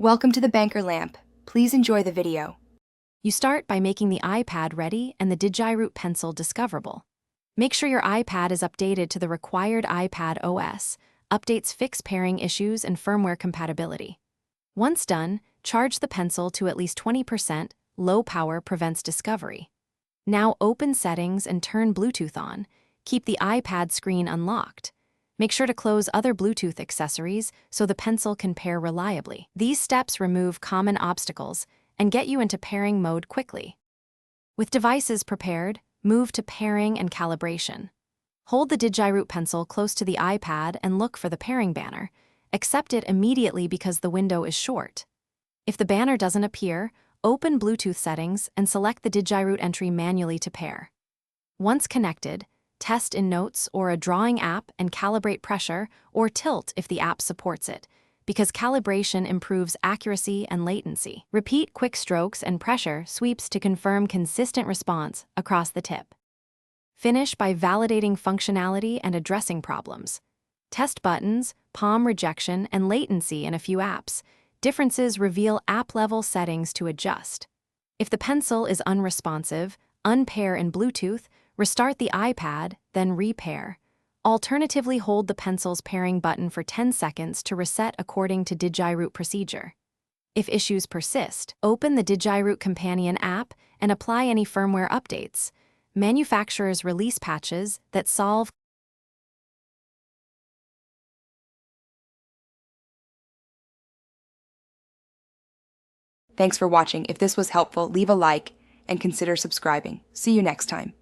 Welcome to the Banker Lamp. Please enjoy the video. You start by making the iPad ready and the Digiroot pencil discoverable. Make sure your iPad is updated to the required iPad OS. Updates fix pairing issues and firmware compatibility. Once done, charge the pencil to at least 20%. Low power prevents discovery. Now open Settings and turn Bluetooth on. Keep the iPad screen unlocked. Make sure to close other Bluetooth accessories so the pencil can pair reliably. These steps remove common obstacles and get you into pairing mode quickly. With devices prepared, move to pairing and calibration. Hold the Digiroot pencil close to the iPad and look for the pairing banner. Accept it immediately because the window is short. If the banner doesn't appear, open Bluetooth settings and select the Digiroot entry manually to pair. Once connected, test in Notes or a drawing app and calibrate pressure or tilt if the app supports it, because calibration improves accuracy and latency. Repeat quick strokes and pressure sweeps to confirm consistent response across the tip. Finish by validating functionality and addressing problems. Test buttons, palm rejection, and latency in a few apps. Differences reveal app-level settings to adjust. If the pencil is unresponsive, unpair in Bluetooth, restart the iPad, then repair. Alternatively, hold the pencil's pairing button for 10 seconds to reset according to Digiroot procedure. If issues persist, open the Digiroot Companion app and apply any firmware updates. Manufacturers release patches that solve. Thanks for watching. If this was helpful, leave a like and consider subscribing. See you next time.